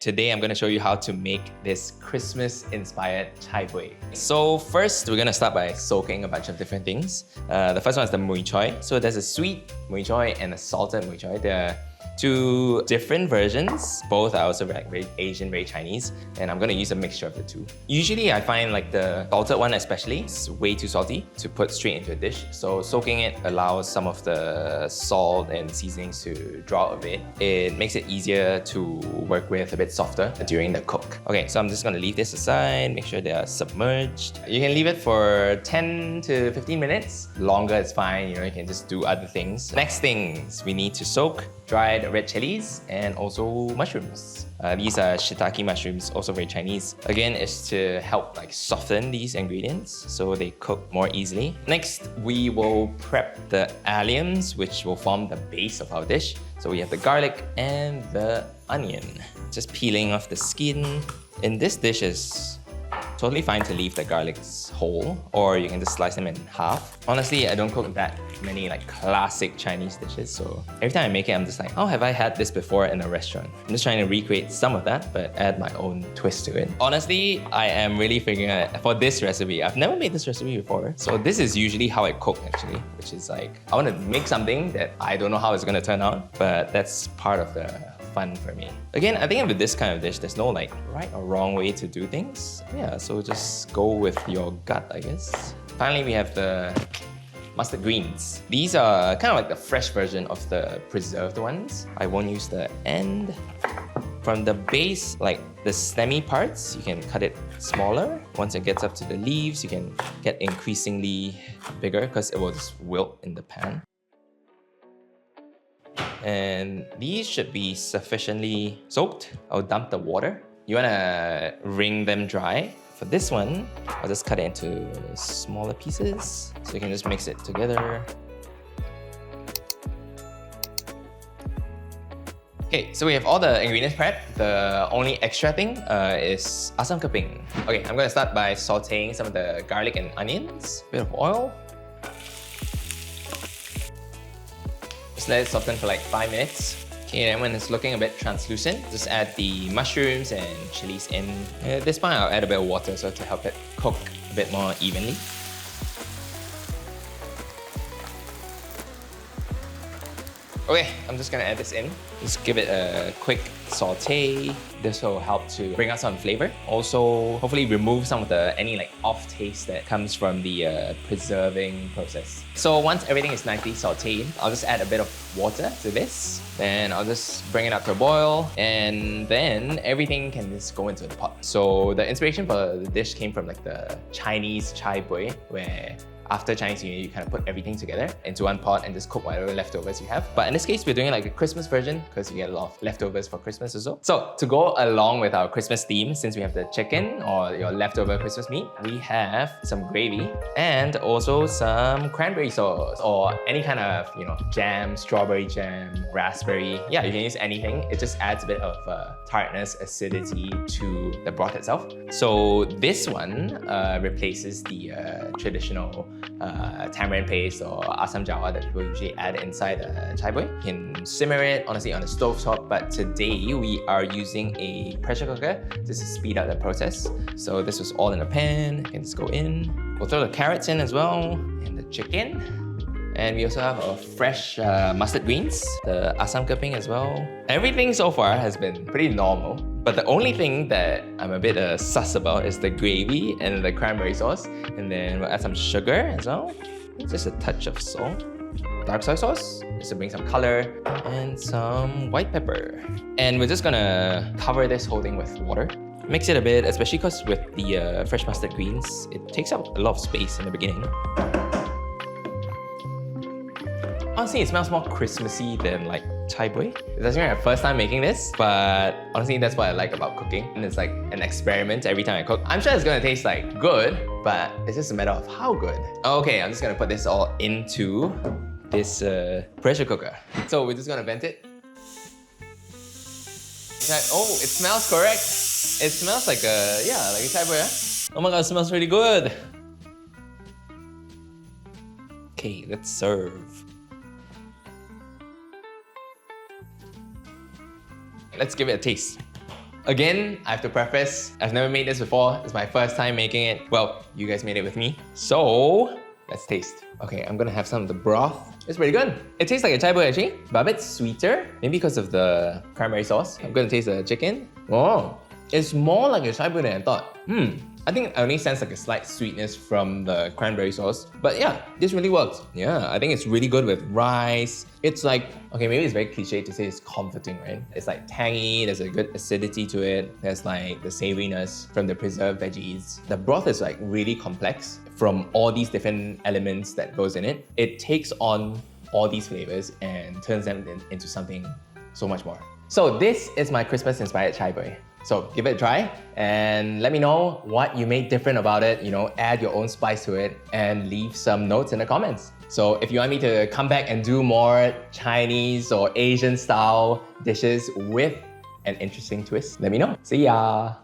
Today I'm going to show you how to make this Christmas-inspired chai buey. So first, we're going to start by soaking a bunch of different things. The first one is the mui choy. So there's a sweet mui choy and a salted mui choy. They're two different versions. Both are also very Asian, very Chinese. And I'm going to use a mixture of the two. Usually I find like the salted one especially is way too salty to put straight into a dish. So soaking it allows some of the salt and seasonings to draw out a bit. It makes it easier to work with, a bit softer during the cook. Okay, so I'm just going to leave this aside, make sure they are submerged. You can leave it for 10 to 15 minutes. Longer is fine, you can just do other things. Next things we need to soak: dried red chillies and also mushrooms. These are shiitake mushrooms, also very Chinese. Again, it's to help soften these ingredients so they cook more easily. Next, we will prep the alliums, which will form the base of our dish. So we have the garlic and the onion. Just peeling off the skin. In this dish, is totally fine to leave the garlics whole, or you can just slice them in half. Honestly, I don't cook that many classic Chinese dishes, so every time I make it, I'm just like, oh, have I had this before in a restaurant? I'm just trying to recreate some of that, but add my own twist to it. Honestly, I am really figuring out for this recipe. I've never made this recipe before, so this is usually how I cook actually, which is I want to make something that I don't know how it's gonna turn out, but that's part of the fun for me. Again, I think with this kind of dish, there's no right or wrong way to do things. Yeah, so just go with your gut, I guess. Finally, we have the mustard greens. These are kind of like the fresh version of the preserved ones. I won't use the end. From the base, the stemmy parts, you can cut it smaller. Once it gets up to the leaves, you can get increasingly bigger because it will just wilt in the pan. And these should be sufficiently soaked. I'll dump the water. You wanna wring them dry. For this one, I'll just cut it into smaller pieces. So you can just mix it together. Okay, so we have all the ingredients prepped. The only extra thing is Assam keping. Okay, I'm gonna start by sautéing some of the garlic and onions. A bit of oil. Just let it soften for 5 minutes. Okay, then when it's looking a bit translucent, just add the mushrooms and chilies in. At this point, I'll add a bit of water so to help it cook a bit more evenly. Okay, I'm just gonna add this in. Just give it a quick saute. This will help to bring out some flavor. Also, hopefully remove some of any off taste that comes from the preserving process. So once everything is nicely sauteed, I'll just add a bit of water to this. Then I'll just bring it up to a boil, and then everything can just go into the pot. So the inspiration for the dish came from the Chinese chai buey, where after Chinese New Year, you kind of put everything together into one pot and just cook whatever leftovers you have. But in this case, we're doing a Christmas version because you get a lot of leftovers for Christmas as well. So to go along with our Christmas theme, since we have the chicken or your leftover Christmas meat, we have some gravy and also some cranberry sauce or any kind of, jam, strawberry jam, raspberry. Yeah, you can use anything. It just adds a bit of tartness, acidity to the broth itself. So this one replaces the traditional tamarind paste or Assam jawa that people usually add inside a chai buey. You can simmer it, honestly, on the stove top, but today we are using a pressure cooker just to speed up the process. So this was all in a pan, you can just go in. We'll throw the carrots in as well, and the chicken. And we also have our fresh mustard greens, the Assam keping as well. Everything so far has been pretty normal, but the only thing that I'm a bit sus about is the gravy and the cranberry sauce. And then we'll add some sugar as well. Just a touch of salt. Dark soy sauce, just to bring some color. And some white pepper. And we're just gonna cover this whole thing with water. Mix it a bit, especially because with the fresh mustard greens, it takes up a lot of space in the beginning. Honestly, it smells more Christmassy than chai buey. It's actually my first time making this, but honestly, that's what I like about cooking. And it's an experiment every time I cook. I'm sure it's gonna taste good, but it's just a matter of how good. Okay, I'm just gonna put this all into this pressure cooker. So we're just gonna vent it. Oh, it smells correct. It smells like a chai buey. Oh my god, it smells really good. Okay, let's serve. Let's give it a taste. Again, I have to preface, I've never made this before. It's my first time making it. Well, you guys made it with me. So, let's taste. Okay, I'm gonna have some of the broth. It's pretty good. It tastes like a chai buey actually, but a bit sweeter. Maybe because of the cranberry sauce. I'm gonna taste the chicken. Oh, it's more like a chai buey than I thought. I think I only sense like a slight sweetness from the cranberry sauce. But yeah, this really works. Yeah, I think it's really good with rice. It's like, okay, maybe it's very cliche to say it's comforting, right? It's like tangy, there's a good acidity to it. There's like the savouriness from the preserved veggies. The broth is like really complex from all these different elements that goes in it. It takes on all these flavors and turns them into something so much more. So this is my Christmas inspired chai buey. So give it a try and let me know what you made different about it, you know, add your own spice to it and leave some notes in the comments. So if you want me to come back and do more Chinese or Asian style dishes with an interesting twist, let me know. See ya!